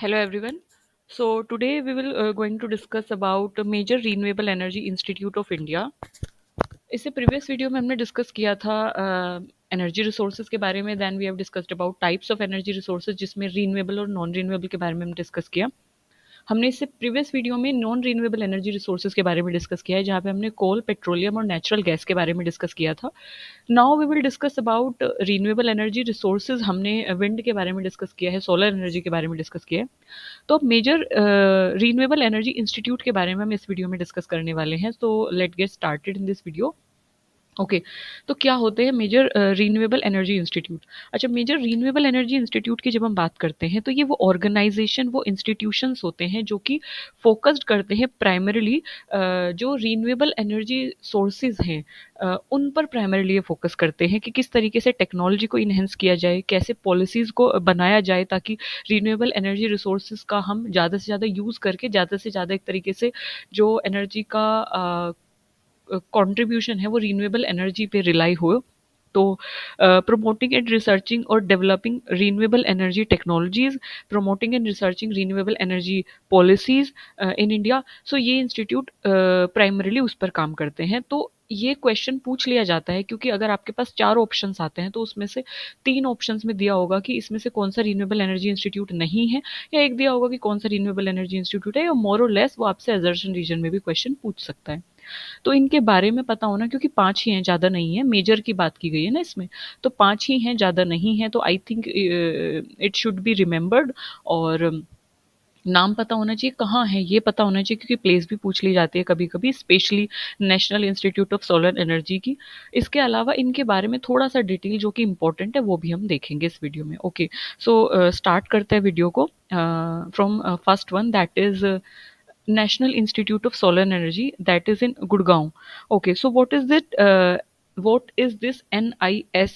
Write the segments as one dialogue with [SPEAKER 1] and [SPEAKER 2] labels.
[SPEAKER 1] Hello everyone. So today we will going to discuss about a major renewable energy institute of India. इससे previous video में हमने discuss किया था energy resources के बारे में. Then we have discussed about types of energy resources जिसमें renewable और नॉन रीन्यूएबल के बारे में हमने डिस्कस किया. हमने इससे प्रीवियस वीडियो में नॉन रीन्यूएबल एनर्जी रिसोर्सेज के बारे में डिस्कस किया है जहाँ पे हमने कोल, पेट्रोलियम और नेचुरल गैस के बारे में डिस्कस किया था. Now we will discuss about renewable energy resources. हमने विंड के बारे में डिस्कस किया है, सोलर एनर्जी के बारे में डिस्कस किया है. तो अब मेजर रीन्यूएबल एनर्जी इंस्टीट्यूट के बारे में हम इस वीडियो में डिस्कस करने वाले हैं. तो let get started in this video. Okay. तो क्या होते हैं मेजर रीन्यूएबल एनर्जी इंस्टीट्यूट? अच्छा, मेजर रीन्यूएबल एनर्जी इंस्टीट्यूट की जब हम बात करते हैं तो ये वो ऑर्गेनाइजेशन, वो इंस्टीट्यूशंस होते हैं जो कि फोकस्ड करते हैं प्राइमरीली जो रीन्यूएबल एनर्जी सोर्सेज हैं उन पर प्राइमरीली ये फोकस करते हैं कि किस तरीके से टेक्नोलॉजी को इन्हेंस किया जाए, कैसे पॉलिसीज़ को बनाया जाए ताकि रीन्यूएबल एनर्जी रिसोर्सेज का हम ज़्यादा से ज़्यादा यूज़ करके ज़्यादा से ज़्यादा एक तरीके से जो एनर्जी का कंट्रीब्यूशन है वो रीन्यूएबल एनर्जी पे रिलाई हो. तो प्रमोटिंग एंड रिसर्चिंग और developing renewable energy technologies, promoting and researching renewable energy policies in India. So ये इंस्टीट्यूट प्राइमरीली उस पर काम करते हैं. तो ये क्वेश्चन पूछ लिया जाता है क्योंकि अगर आपके पास चार ऑप्शंस आते हैं तो उसमें से तीन ऑप्शंस में दिया होगा कि इसमें से कौन सा रीन्यूएबल एनर्जी इंस्टीट्यूट नहीं है, या एक दिया होगा कि कौन सा रीन्यूएबल एनर्जी इंस्टीट्यूट है, या मोर और लेस वो आपसे असर्शन रीजन में भी क्वेश्चन पूछ सकता है. तो इनके बारे में पता होना, क्योंकि 5 ही हैं, ज़्यादा नहीं है, मेजर की बात की गई है ना इसमें, तो 5 ही हैं, ज़्यादा नहीं है. तो I think it should be remembered. और नाम पता होना चाहिए, कहाँ है ये पता होना चाहिए, क्योंकि प्लेस भी पूछ ली जाती है कभी-कभी, specially national institute of solar energy की. इसके अलावा इनके बारे में थोड़ा-सा डिटेल जो कि इम्पोर्टेंट है वो भी हम देखेंगे इस वीडियो में. ओके, सो स्टार्ट करते हैं वीडियो को from first one, that is National Institute of Solar Energy, that is in Gurgaon. Okay, so what is this NISE?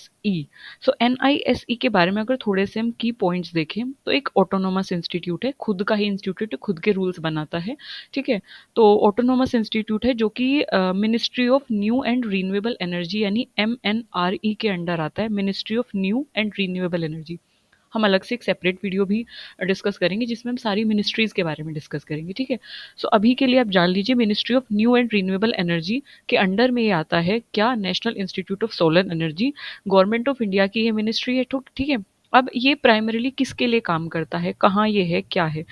[SPEAKER 1] So NISE के बारे में अगर थोड़े से हम की पॉइंट्स देखें तो एक ऑटोनोमस इंस्टीट्यूट है, खुद का ही इंस्टीट्यूट है, खुद के रूल्स बनाता है. ठीक है. तो ऑटोनोमस इंस्टीट्यूट है जो कि ministry of new and renewable energy यानी MNRE के अंडर आता है, ministry of new and renewable energy. हम अलग से एक सेपरेट वीडियो भी डिस्कस करेंगे जिसमें हम सारी मिनिस्ट्रीज़ के बारे में डिस्कस करेंगे. ठीक है. सो अभी के लिए आप जान लीजिए, ministry of new and renewable energy के अंडर में ये आता है क्या? National institute of solar energy. Government of India की ये मिनिस्ट्री है. ठीक है. अब ये प्राइमरीली किसके लिए काम करता है, कहाँ ये है, क्या है?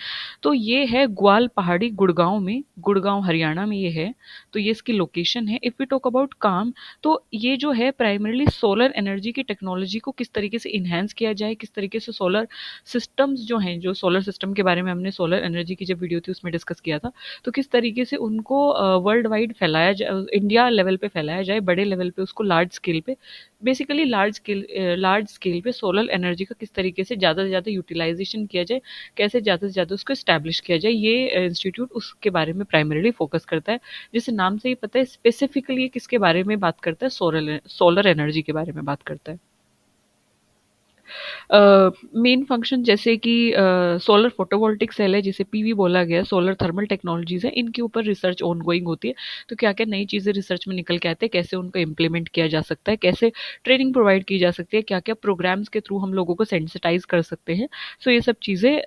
[SPEAKER 1] तो ये है ग्वाल पहाड़ी, गुड़गांव में, गुड़गांव हरियाणा में ये है. तो ये इसकी लोकेशन है. इफ़ वी टॉक अबाउट काम, तो ये जो है प्राइमरीली सोलर एनर्जी की टेक्नोलॉजी को किस तरीके से इन्हेंस किया जाए, किस तरीके से सोलर सिस्टम्स जो हैं, जो सोलर सिस्टम के बारे में हमने सोलर एनर्जी की जब वीडियो थी उसमें डिस्कस किया था, तो किस तरीके से उनको वर्ल्ड वाइड फैलाया जाए, इंडिया लेवल पे फैलाया जाए, बड़े लेवल पे उसको, लार्ज स्केल पे, बेसिकली लार्ज स्केल पे सोलर एनर्जी का किस तरीके से ज़्यादा से ज़्यादा यूटिलाइजेशन किया जाए, कैसे ज़्यादा से ज़्यादा उसको इस्टेब्लिश किया जाए, ये इंस्टीट्यूट उसके बारे में प्राइमरीली फोकस करता है. जैसे नाम से ही पता है, स्पेसिफिकली ये किसके बारे में बात करता है? सोलर एनर्जी के बारे में बात करता है. मेन फंक्शन जैसे कि सोलर फोटोवोल्टिक सेल है जिसे पीवी बोला गया है, सोलर थर्मल टेक्नोलॉजीज है, इनके ऊपर रिसर्च ऑन गोइंग होती है. तो क्या क्या नई चीज़ें रिसर्च में निकल के आते हैं, कैसे उनको इम्प्लीमेंट किया जा सकता है, कैसे ट्रेनिंग प्रोवाइड की जा सकती है, क्या क्या प्रोग्राम्स के थ्रू हम लोगों को सेंसिटाइज कर सकते हैं. सो ये सब चीज़ें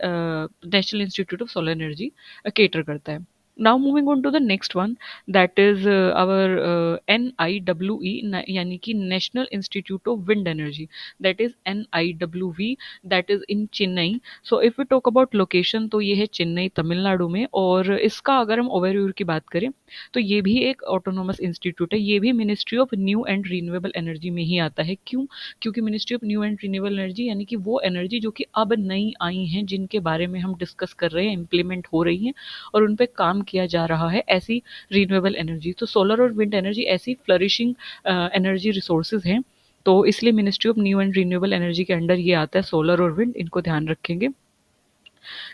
[SPEAKER 1] national institute of solar energy cater करता है. Now moving on to the next one, that is our NIWE, यानी कि national institute of wind energy, that is NIWV, that is in Chennai. So if we talk about location, तो ये है चेन्नई, तमिलनाडु में. और इसका अगर हम ओवरव्यू की बात करें तो ये भी एक ऑटोनोमस इंस्टीट्यूट है, ये भी ministry of new and renewable energy में ही आता है. क्यों? क्योंकि ministry of new and renewable energy यानी कि वो एनर्जी जो कि अब नई आई हैं, जिनके बारे में हम डिस्कस कर रहे हैं, इम्प्लीमेंट हो रही हैं और उन पे काम किया जा रहा है, ऐसी रीन्यूएबल एनर्जी. तो सोलर और विंड एनर्जी ऐसी फ्लरिशिंग एनर्जी रिसोर्सेज हैं. तो इसलिए ministry of new and renewable energy के अंडर ये आता है, सोलर और विंड, इनको ध्यान रखेंगे.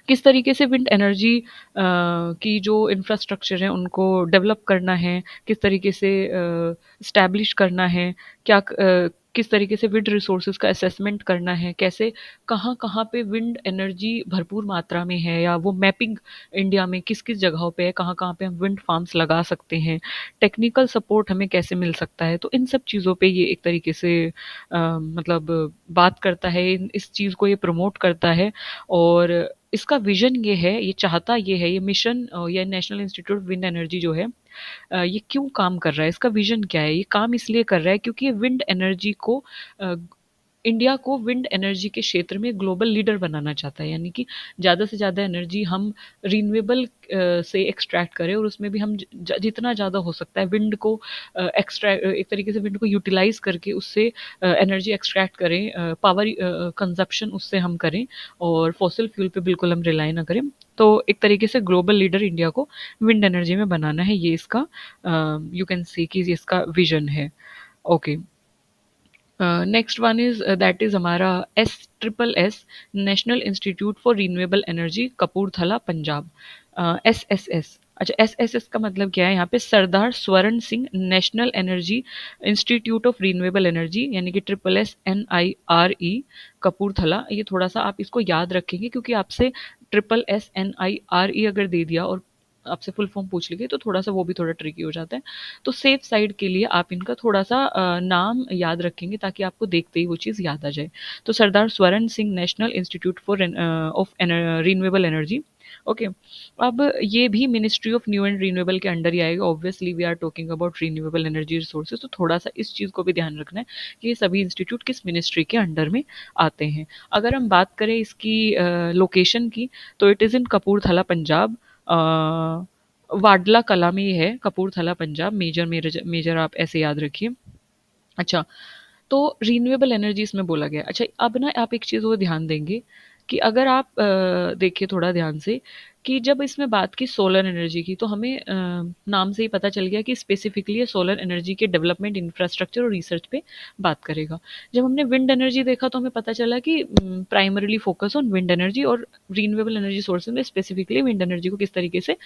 [SPEAKER 1] किस तरीके से विंड एनर्जी की जो इंफ्रास्ट्रक्चर है उनको डेवलप करना है, किस तरीके से इस्टेब्लिश करना है, किस तरीके से विंड रिसोर्सेज का असेसमेंट करना है, कैसे कहाँ कहाँ पे विंड एनर्जी भरपूर मात्रा में है, या वो मैपिंग इंडिया में किस किस जगहों पे है, कहाँ कहाँ पे हम विंड फार्म्स लगा सकते हैं, टेक्निकल सपोर्ट हमें कैसे मिल सकता है। तो इन सब चीज़ों पे ये एक तरीके से मतलब बात करता है, इस चीज़ को ये प्रमोट करता है। और इसका विजन ये है, ये चाहता ये है, ये मिशन या national institute of wind energy जो है, ये क्यों काम कर रहा है, इसका विजन क्या है। ये काम इसलिए कर रहा है क्योंकि ये विंड एनर्जी को अ, इंडिया को विंड एनर्जी के क्षेत्र में ग्लोबल लीडर बनाना चाहता है। यानी कि ज़्यादा से ज़्यादा एनर्जी हम रिन्यूएबल से एक्सट्रैक्ट करें, और उसमें भी हम जितना ज़्यादा हो सकता है विंड को एक्सट्रैक्ट, एक तरीके से विंड को यूटिलाइज करके उससे एनर्जी एक्सट्रैक्ट करें, पावर कंजप्शन उससे हम करें, और फॉसिल फ्यूल पे बिल्कुल हम रिलाई ना करें। तो एक तरीके से ग्लोबल लीडर इंडिया को विंड एनर्जी में बनाना है, ये इसका यू कैन सी कि ये इसका विजन है। Okay, next one is that is हमारा SSS, national institute for renewable energy, Kapurthala, Punjab. SSS, अच्छा, SSS का मतलब क्या है यहाँ पे? सरदार Swaran Singh national energy institute of renewable energy, यानी कि SSNIRE, कपूरथला। ये थोड़ा सा आप इसको याद रखेंगे, क्योंकि आपसे SSNIRE अगर दे दिया और आपसे फुल फॉर्म पूछ ली गई तो थोड़ा सा वो भी थोड़ा ट्रिकी हो जाता है। तो सेफ साइड के लिए आप इनका थोड़ा सा नाम याद रखेंगे, ताकि आपको देखते ही वो चीज़ याद आ जाए। तो Sardar Swaran Singh national institute for of renewable energy. Okay, अब ये भी ministry of new and renewable के अंडर ही आएगा। Obviously we are talking about renewable energy resources, तो थोड़ा सा इस चीज़ को भी ध्यान रखना है कि ये सभी इंस्टीट्यूट किस मिनिस्ट्री के अंडर में आते हैं। अगर हम बात करें इसकी लोकेशन की, तो it is in Kapurthala, Punjab. Wadala Kala में ये है, Kapurthala, Punjab. Major major major आप ऐसे याद रखिए। अच्छा, तो रिन्यूएबल एनर्जी इसमें बोला गया। अच्छा, अब ना आप एक चीज़ वो ध्यान देंगे कि अगर आप देखिए थोड़ा ध्यान से, कि जब इसमें बात की सोलर एनर्जी की, तो हमें नाम से ही पता चल गया कि स्पेसिफिकली ये सोलर एनर्जी के डेवलपमेंट, इंफ्रास्ट्रक्चर और रिसर्च पे बात करेगा। जब हमने विंड एनर्जी देखा तो हमें पता चला कि primarily focus on wind energy, और रिन्यूएबल एनर्जी सोर्सेज में स्पेसिफिकली विंड एनर्जी को किस तरीके से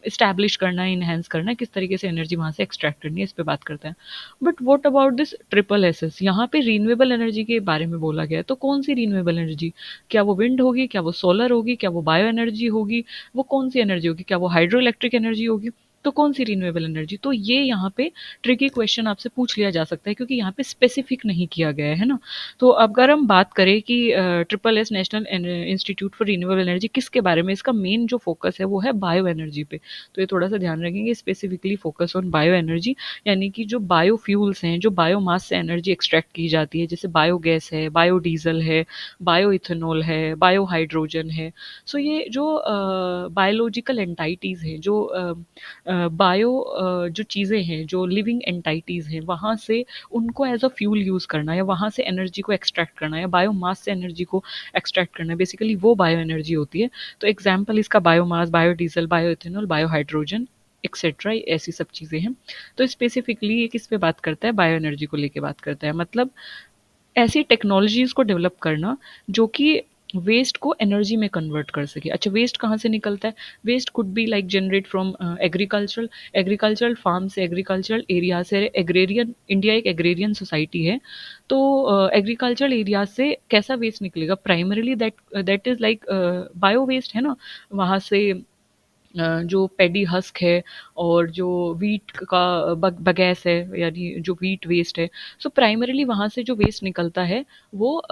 [SPEAKER 1] इस्टेब्लिश करना है, इन्हेंस करना है, किस तरीके से एनर्जी वहाँ से एक्सट्रैक्ट करनी है, इस पे बात करते हैं। But what about this SSS? यहाँ पे रीन्यूएबल एनर्जी के बारे में बोला गया है, तो कौन सी रीन्यूएबल एनर्जी? क्या वो विंड होगी, क्या वो सोलर होगी, क्या वो बायो एनर्जी होगी, वो कौन सी एनर्जी होगी, क्या वो हाइड्रो इलेक्ट्रिक एनर्जी होगी? तो कौन सी रिन्यूएबल एनर्जी? तो ये यहाँ पे ट्रिकी क्वेश्चन आपसे पूछ लिया जा सकता है, क्योंकि यहाँ पे स्पेसिफिक नहीं किया गया है ना। तो अगर हम बात करें कि SSS, national institute for renewable energy, किसके बारे में, इसका मेन जो फोकस है वो है बायो एनर्जी पे। तो ये थोड़ा सा ध्यान रखेंगे, specifically focus on bio energy, यानी कि जो बायो फ्यूल्स हैं, जो बायोमास से एनर्जी एक्सट्रैक्ट की जाती है, जैसे बायोगैस है, बायोडीजल है, बायो इथेनॉल है, बायो हाइड्रोजन है। सो ये जो बायोलॉजिकल एंटाइटीज़ हैं, जो बायो जो चीज़ें हैं, जो लिविंग एंटाइटीज़ हैं, वहाँ से उनको एज अ फ्यूल यूज़ करना, या वहाँ से एनर्जी को एक्सट्रैक्ट करना, या बायोमास से एनर्जी को एक्सट्रैक्ट करना, बेसिकली वो बायो एनर्जी होती है। तो एग्जाम्पल इसका biomass, biodiesel, bio ethanol, bio hydrogen, etcetera, ऐसी सब चीज़ें हैं। तो स्पेसिफिकली ये किस पे बात करता है? बायो एनर्जी को लेके बात करता है। मतलब ऐसी टेक्नोलॉजीज़ को डेवलप करना जो कि वेस्ट को एनर्जी में कन्वर्ट कर सके। अच्छा, वेस्ट कहाँ से निकलता है? Waste could be like generate from agricultural, agricultural farm से, एग्रीकल्चरल एरिया से। एग्रेरियन, इंडिया एक एग्रेरियन सोसाइटी है, तो एग्रीकल्चरल एरिया से कैसा वेस्ट निकलेगा? Primarily that that is like bio waste है ना। वहाँ से जो पैडी हस्क है, और जो वीट का बगैस है, यानी जो वीट वेस्ट है। सो प्राइमरीली वहाँ से जो वेस्ट निकलता है वो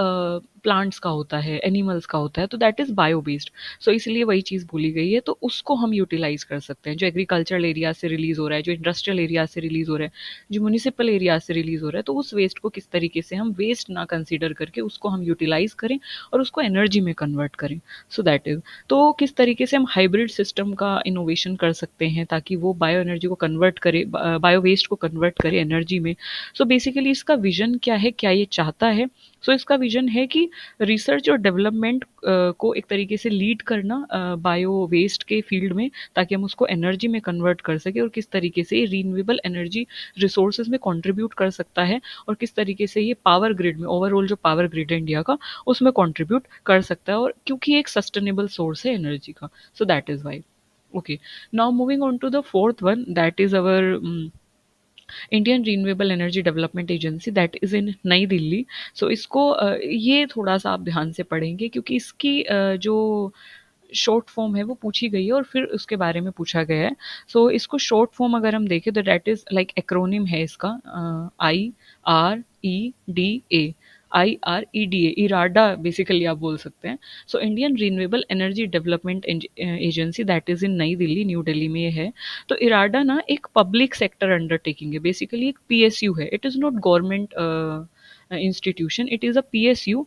[SPEAKER 1] प्लांट्स का होता है, एनिमल्स का होता है, तो दैट इज़ बायो वेस्ट। सो इसलिए वही चीज़ बोली गई है, तो उसको हम यूटिलाइज कर सकते हैं। जो एग्रीकल्चरल एरिया से रिलीज़ हो रहा है, जो इंडस्ट्रियल एरिया से रिलीज़ हो रहा है, जो म्यूनिसिपल एरिया से रिलीज़ हो रहा है, तो उस वेस्ट को किस तरीके से हम वेस्ट ना कंसिडर करके उसको हम यूटिलाइज करें और उसको एनर्जी में कन्वर्ट करें। सो दैट इज़, तो किस तरीके से हम हाइब्रिड सिस्टम का इनोवेशन कर सकते हैं ताकि वो बायो एनर्जी को कन्वर्ट करे, बायो वेस्ट को कन्वर्ट करे एनर्जी में। सो बेसिकली इसका विजन क्या है, क्या ये चाहता है? सो इसका विजन है कि रिसर्च और डेवलपमेंट को एक तरीके से लीड करना बायो वेस्ट के फील्ड में, ताकि हम उसको एनर्जी में कन्वर्ट कर सके, और किस तरीके से ये रीन्यूएबल एनर्जी रिसोर्सेज में कंट्रीब्यूट कर सकता है, और किस तरीके से ये पावर ग्रिड में, ओवरऑल जो पावर ग्रिड है इंडिया का, उसमें कंट्रीब्यूट कर सकता है, और क्योंकि ये एक सस्टेनेबल सोर्स है एनर्जी का। सो that is why. Okay, now moving on to the fourth one, that is our Indian renewable energy development agency that is in नई दिल्ली। सो इसको ये थोड़ा सा आप ध्यान से पढ़ेंगे क्योंकि इसकी जो शॉर्ट फॉर्म है वो पूछी गई है और फिर उसके बारे में पूछा गया है। सो इसको शॉर्ट फॉर्म अगर हम देखें तो दैट इज़ लाइक एक्रोनिम है इसका, IREDA, IREDA, इराडा बेसिकली आप बोल सकते हैं। So Indian renewable energy development agency that is in नई दिल्ली, न्यू दिल्ली में ये है। तो इराडा ना एक पब्लिक सेक्टर अंडरटेकिंग है, बेसिकली एक PSU है, it is not government institution, it is a PSU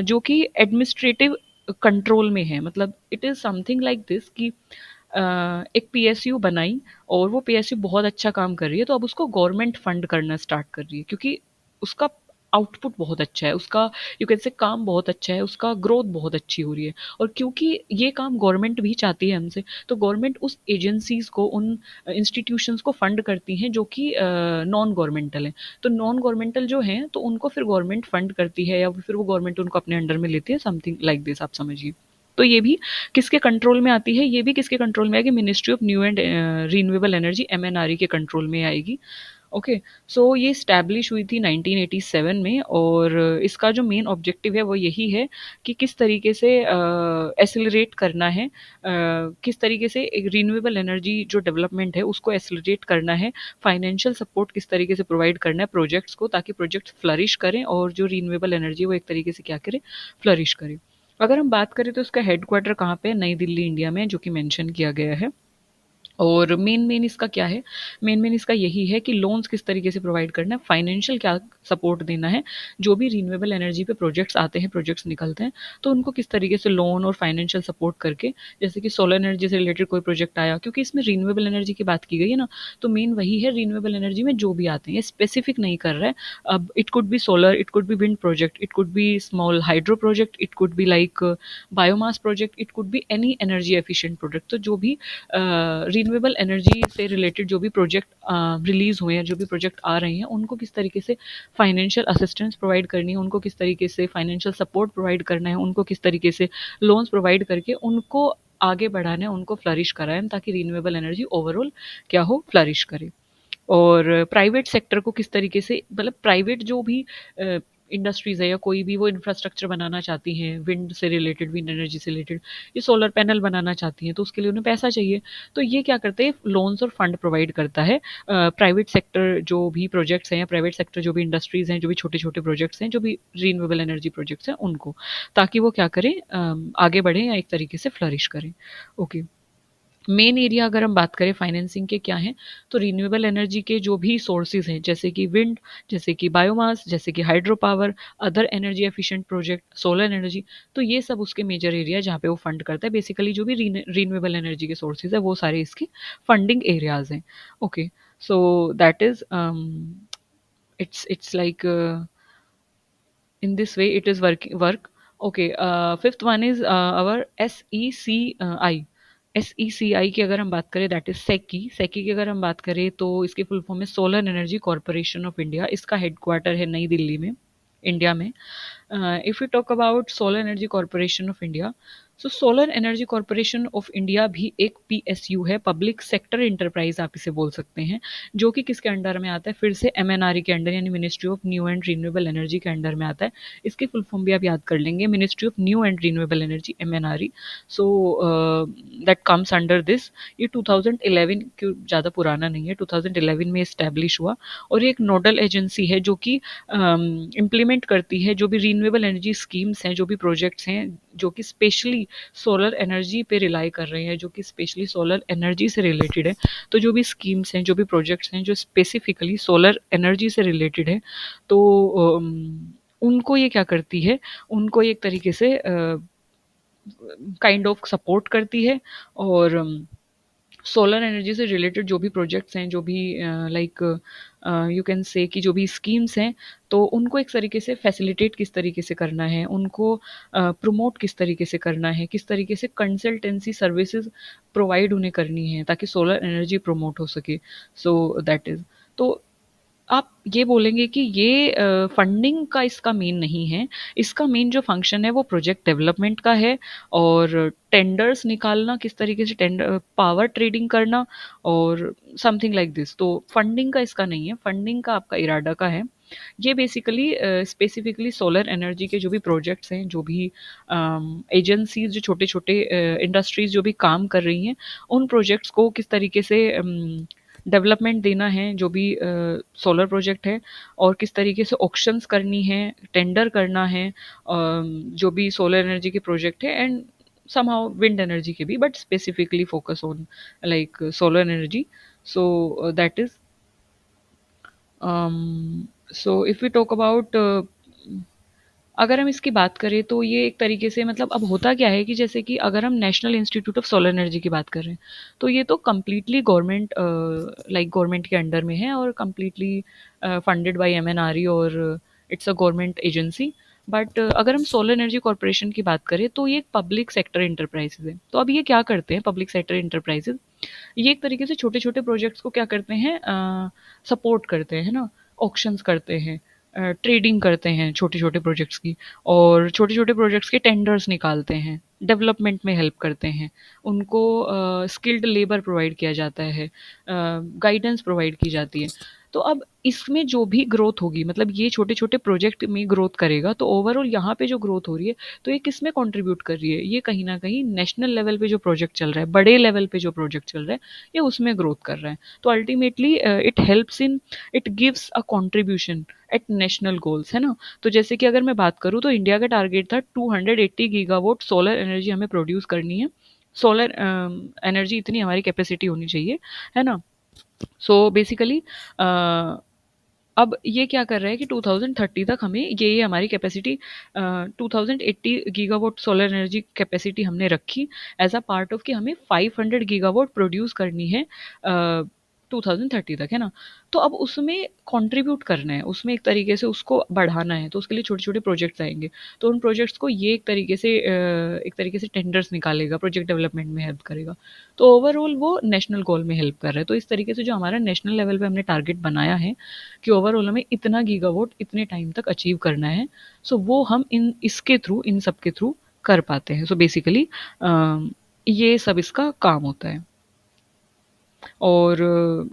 [SPEAKER 1] जो कि एडमिनिस्ट्रेटिव कंट्रोल में है। मतलब it is something like this कि एक PSU बनाई और वो PSU बहुत अच्छा काम कर रही है, तो अब उसको गवर्नमेंट फंड करना स्टार्ट कर रही है क्योंकि उसका आउटपुट बहुत अच्छा है, उसका यू कैन से काम बहुत अच्छा है, उसका ग्रोथ बहुत अच्छी हो रही है। और क्योंकि ये काम गवर्नमेंट भी चाहती है हमसे, तो गवर्नमेंट उस एजेंसीज को, उन इंस्टीट्यूशंस को फंड करती हैं जो कि नॉन गवर्नमेंटल हैं। तो नॉन गवर्नमेंटल जो हैं तो उनको फिर गवर्नमेंट फंड करती है या फिर वो गवर्नमेंट उनको अपने अंडर में लेती है, समथिंग लाइक दिस आप समझिए। तो ये भी किसके कंट्रोल में आती है, ये भी किसके कंट्रोल में आएगी, ministry of new and renewable energy, MNRE के कंट्रोल में आएगी। ओके। सो ये स्टैब्लिश हुई थी 1987 में और इसका जो मेन ऑब्जेक्टिव है वो यही है कि किस तरीके से एसिलरेट करना है, किस तरीके से एक रीन्यूएबल एनर्जी जो डेवलपमेंट है उसको एसिलरेट करना है, फाइनेंशियल सपोर्ट किस तरीके से प्रोवाइड करना है प्रोजेक्ट्स को ताकि प्रोजेक्ट्स फ्लरिश करें और जो रीन्यूएबल एनर्जी है वो एक तरीके से क्या करे, फ्लरिश करे। अगर हम बात करें तो इसका हेडक्वार्टर कहाँ पे है, नई दिल्ली इंडिया में, जो कि मेंशन किया गया है। और मेन मेन इसका क्या है, मेन मेन इसका यही है कि लोन्स किस तरीके से प्रोवाइड करना है, फाइनेंशियल क्या सपोर्ट देना है, जो भी रीन्यूएबल एनर्जी पे प्रोजेक्ट्स आते हैं, प्रोजेक्ट्स निकलते हैं, तो उनको किस तरीके से लोन और फाइनेंशियल सपोर्ट करके, जैसे कि सोलर एनर्जी से रिलेटेड कोई प्रोजेक्ट आया, क्योंकि इसमें रीन्यूएबल एनर्जी की बात की गई है ना, तो मेन वही है, रीन्यूएबल एनर्जी में जो भी आते हैं, ये स्पेसिफिक नहीं कर रहा है। अब it could be solar, it could be wind project, it could be small hydro project, it could be like biomass project, it could be any energy efficient project. तो जो भी रिन्यूएबल एनर्जी से related जो भी project release हुए हैं, जो भी प्रोजेक्ट आ रहे हैं, उनको किस तरीके से फाइनेंशियल असिस्टेंस प्रोवाइड करनी है, उनको किस तरीके से फाइनेंशियल सपोर्ट प्रोवाइड करना है, उनको किस तरीके से लोन्स प्रोवाइड करके उनको आगे बढ़ाना है, उनको फ्लरिश कराएं ताकि रिन्यूएबल एनर्जी ओवरऑल क्या हो, फ्लरिश करे। और प्राइवेट सेक्टर को किस तरीके से, मतलब प्राइवेट जो भी इंडस्ट्रीज है या कोई भी वो इंफ्रास्ट्रक्चर बनाना चाहती हैं विंड से रिलेटेड, विंड एनर्जी से रिलेटेड, ये सोलर पैनल बनाना चाहती हैं, तो उसके लिए उन्हें पैसा चाहिए। तो ये क्या करते हैं, लोन्स और फंड प्रोवाइड करता है प्राइवेट सेक्टर जो भी प्रोजेक्ट्स हैं या प्राइवेट सेक्टर जो भी इंडस्ट्रीज हैं, जो भी छोटे छोटे प्रोजेक्ट्स हैं, जो भी रीन्यूएबल एनर्जी प्रोजेक्ट्स हैं उनको, ताकि वो क्या करें, आगे बढ़ें या एक तरीके से फ्लरिश करें। ओके। मेन एरिया अगर हम बात करें फाइनेंसिंग के क्या हैं, तो रिन्यूएबल एनर्जी के जो भी सोर्सेज हैं, जैसे कि विंड, जैसे कि बायोमास, जैसे कि hydro power, other energy efficient project, solar energy, तो ये सब उसके मेजर एरिया जहाँ पे वो फंड करता है। बेसिकली जो भी रिन्यूएबल एनर्जी के सोर्सेज है वो सारे इसके फंडिंग एरियाज हैं। Okay. So that is it's like in this way it is work. Okay, fifth one is our SECI की अगर हम बात करें, दैट इज सेकी की अगर हम बात करें तो इसकी फुल फॉर्म है solar energy corporation of India. इसका हेडक्वार्टर है नई दिल्ली में, इंडिया में। If you talk about solar energy corporation of India, so solar energy corporation of India भी एक PSU है, पब्लिक सेक्टर इंटरप्राइज आप इसे बोल सकते हैं, जो कि किसके अंडर में आता है, फिर से MNRE के अंडर, यानी ministry of new and renewable energy के अंडर में आता है। इसकी फुल फॉर्म भी आप याद कर लेंगे, ministry of new and renewable energy, MNRE। So that comes under this. ये 2011, क्यों ज़्यादा पुराना नहीं है, 2011 में इस्टेब्लिश हुआ और ये एक नोडल एजेंसी है जो कि इम्प्लीमेंट करती है जो भी रीन्यूएबल एनर्जी स्कीम्स हैं, जो भी प्रोजेक्ट्स हैं जो कि स्पेशली सोलर एनर्जी पे रिलाई कर रहे हैं, जो कि स्पेशली सोलर एनर्जी से रिलेटेड है। तो जो भी स्कीम्स हैं, जो भी प्रोजेक्ट्स हैं जो स्पेसिफिकली सोलर एनर्जी से रिलेटेड है, तो उनको ये क्या करती है, उनको ये एक तरीके से काइंड ऑफ सपोर्ट करती है। और सोलर एनर्जी से रिलेटेड जो भी प्रोजेक्ट्स हैं, जो भी लाइक यू कैन से कि जो भी स्कीम्स हैं, तो उनको एक तरीके से फैसिलिटेट किस तरीके से करना है, उनको प्रमोट किस तरीके से करना है, किस तरीके से कंसल्टेंसी सर्विसेज प्रोवाइड उन्हें करनी है ताकि सोलर एनर्जी प्रमोट हो सके। सो दैट इज़। तो आप ये बोलेंगे कि ये फंडिंग का इसका मेन नहीं है। इसका मेन जो फंक्शन है वो प्रोजेक्ट डेवलपमेंट का है, और टेंडर्स निकालना, किस तरीके से टेंडर पावर ट्रेडिंग करना, और समथिंग लाइक दिस। तो फंडिंग का इसका नहीं है, फंडिंग का आपका इरादा का है। ये बेसिकली स्पेसिफिकली सोलर एनर्जी के जो भी प्रोजेक्ट्स हैं, जो भी एजेंसीज, जो छोटे छोटे इंडस्ट्रीज जो भी काम कर रही हैं, उन प्रोजेक्ट्स को किस तरीके से डेवलपमेंट देना है, जो भी सोलर प्रोजेक्ट है, और किस तरीके से ऑक्शंस करनी है, टेंडर करना है, जो भी सोलर एनर्जी के प्रोजेक्ट है, एंड somehow wind energy के भी, but specifically focus on like solar energy. So that is so if we talk about अगर हम इसकी बात करें तो ये एक तरीके से, मतलब अब होता क्या है कि जैसे कि अगर हम national institute of solar energy की बात कर रहे हैं, तो ये तो कम्प्लीटली गवर्नमेंट, लाइक गवर्नमेंट के अंडर में है, और कम्प्लीटली फंडेड बाय एमएनआरई, और it's a government agency. But अगर हम सोलर एनर्जी कॉरपोरेशन की बात करें तो ये एक पब्लिक सेक्टर इंटरप्राइजेज है। तो अब ये क्या करते हैं पब्लिक सेक्टर इंटरप्राइजेज, ये एक तरीके से छोटे छोटे प्रोजेक्ट्स को क्या करते हैं, सपोर्ट करते हैं, है ना, ऑक्शंस करते हैं, ट्रेडिंग करते हैं छोटे छोटे प्रोजेक्ट्स की, और छोटे छोटे प्रोजेक्ट्स के टेंडर्स निकालते हैं, डेवलपमेंट में हेल्प करते हैं, उनको स्किल्ड लेबर प्रोवाइड किया जाता है, गाइडेंस प्रोवाइड की जाती है। तो अब इसमें जो भी ग्रोथ होगी, मतलब ये छोटे छोटे प्रोजेक्ट में ग्रोथ करेगा, तो ओवरऑल यहाँ पे जो ग्रोथ हो रही है, तो ये किस में कंट्रीब्यूट कर रही है, ये कहीं ना कहीं नेशनल लेवल पे जो प्रोजेक्ट चल रहा है, बड़े लेवल पे जो प्रोजेक्ट चल रहा है, ये उसमें ग्रोथ कर रहा है। तो ultimately it helps in, it gives a contribution at national goals, है ना। तो जैसे कि अगर मैं बात करूँ तो इंडिया का टारगेट था 280 गीगावाट सोलर एनर्जी हमें प्रोड्यूस करनी है। सोलर एनर्जी इतनी हमारी कैपेसिटी होनी चाहिए, है ना। सो बेसिकली अब ये क्या कर रहा है कि 2030 तक हमें ये हमारी capacity, 2080 gigawatt solar energy capacity हमने रखी एज अ पार्ट ऑफ कि हमें 500 गीगावाट प्रोड्यूस करनी है 2030 तक, है ना। तो अब उसमें कंट्रीब्यूट करना है, उसमें एक तरीके से उसको बढ़ाना है, तो उसके लिए छोटे छोटे प्रोजेक्ट्स आएंगे। तो उन प्रोजेक्ट्स को ये एक तरीके से टेंडर्स निकालेगा, प्रोजेक्ट डेवलपमेंट में हेल्प करेगा। तो ओवरऑल वो नेशनल गोल में हेल्प कर रहा है। तो इस तरीके से जो हमारा नेशनल लेवल पे हमने टारगेट बनाया है कि ओवरऑल हमें इतना गीगावाट इतने टाइम तक अचीव करना है, सो वो हम इन सब के थ्रू कर पाते हैं। सो बेसिकली ये सब इसका काम होता है। और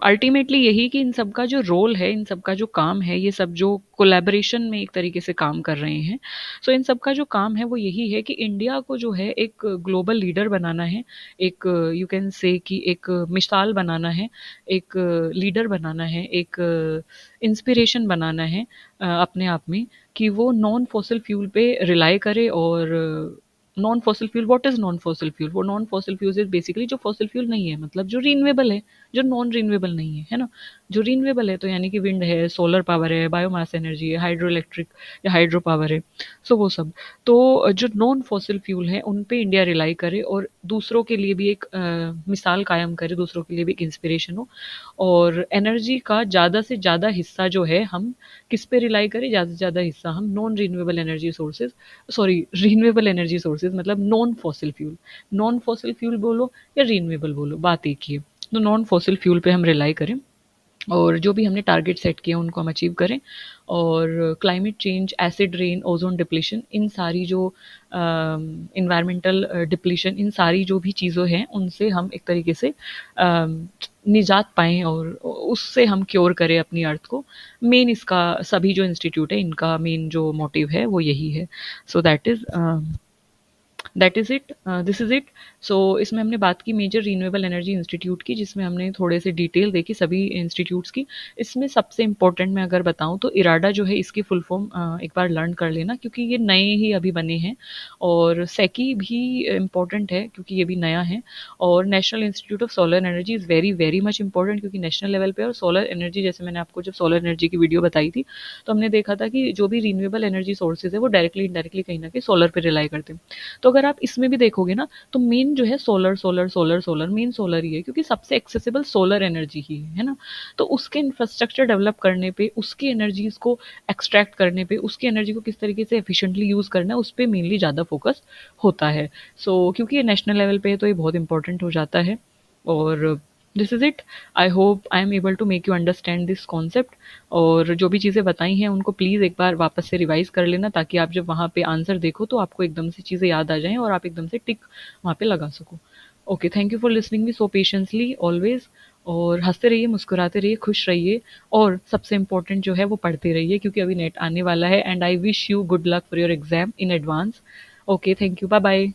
[SPEAKER 1] अल्टीमेटली यही कि इन सब का जो रोल है, इन सब का जो काम है, ये सब जो कोलैबोरेशन में एक तरीके से काम कर रहे हैं, सो इन सब का जो काम है वो यही है कि इंडिया को जो है एक ग्लोबल लीडर बनाना है, एक यू कैन से कि एक मिसाल बनाना है, एक लीडर बनाना है, एक इंस्पिरेशन बनाना है अपने आप में, कि वो नॉन फॉसिल फ्यूल पे रिलाई करे। और non fossil fuel, what is non fossil fuel, वो non fossil fuel is basically जो फॉसिल फ्यूल नहीं है, मतलब जो रीन्यूएबल है, जो नॉन रीन्यूएबल नहीं है, है ना। जो रीन्यूएबल है तो यानी कि विंड है, सोलर पावर है, बायोमास एनर्जी है, हाइड्रो इलेक्ट्रिक या हाइड्रो पावर है, सो वो सब। तो जो नॉन फॉसिल फ्यूल है उन पे इंडिया रिलाई करे, और दूसरों के लिए भी एक मिसाल कायम करे, दूसरों के लिए भी एक इंस्पिरेशन हो। और एनर्जी का ज़्यादा से ज़्यादा हिस्सा जो है हम किस पे रिलाई करें, ज़्यादा से ज़्यादा हिस्सा हम non renewable energy sources, sorry renewable energy sources मतलब non fossil fuel, non fossil fuel बोलो या रीन्यूएबल बोलो, बात एक ही है। तो नॉन फॉसिल फ्यूल पे हम रिलाई करें, और जो भी हमने टारगेट सेट किए उनको हम अचीव करें। और climate change, acid rain, ozone depletion, इन सारी जो इन्वायरमेंटल डिप्लीशन, इन सारी जो भी चीज़ों हैं उनसे हम एक तरीके से निजात पाएँ, और उससे हम क्योर करें अपनी अर्थ को। मेन इसका सभी जो इंस्टीट्यूट है इनका मेन जो मोटिव है वो यही है। So that is it, this is it. So इसमें हमने बात की मेजर रीन्यूएबल एनर्जी इंस्टीट्यूट की, जिसमें हमने थोड़े से डिटेल देखी सभी इंस्टीट्यूट्स की। इसमें सबसे इम्पोर्टेंट मैं अगर बताऊँ तो इराडा जो है इसकी फुल फॉर्म एक बार लर्न कर लेना, क्योंकि ये नए ही अभी बने हैं। और सेकी भी इम्पोर्टेंट है क्योंकि ये भी नया है। और national institute of solar energy is very very much important, क्योंकि नेशनल लेवल पे, और सोलर एनर्जी जैसे मैंने आपको जब सोलर एनर्जी की वीडियो बताई थी, तो हमने देखा था कि जो भी रीन्यूएबल एनर्जी सोर्सेज है वो डायरेक्टली इनडायरेक्टली कहीं ना कहीं सोलर पे रिलाई करते हैं। तो अगर आप इसमें भी देखोगे ना, तो मेन जो है solar solar solar solar, main solar ही है, क्योंकि सबसे एक्सेसिबल सोलर एनर्जी ही है ना। तो उसके इंफ्रास्ट्रक्चर डेवलप करने पे, उसकी एनर्जीज को एक्सट्रैक्ट करने पे, उसकी एनर्जी को किस तरीके से एफिशिएंटली यूज़ करना है, उस पर मेनली ज़्यादा फोकस होता है। सो क्योंकि ये नेशनल लेवल पे है तो ये बहुत इंपॉर्टेंट हो जाता है। और this is it. I hope I am able to make you understand this concept. और जो भी चीज़ें बताई हैं उनको प्लीज़ एक बार वापस से रिवाइज़ कर लेना, ताकि आप जब वहाँ पे आंसर देखो तो आपको एकदम से चीज़ें याद आ जाएँ और आप एकदम से टिक वहाँ पे लगा सको। Okay, thank you for listening me so patiently always. और हँसते रहिए, मुस्कुराते रहिए, खुश रहिए, और सबसे इम्पोर्टेंट जो है वो पढ़ते रहिए, क्योंकि अभी नेट आने वाला है। And I wish you good luck for your exam in advance. Okay, thank you, bye bye.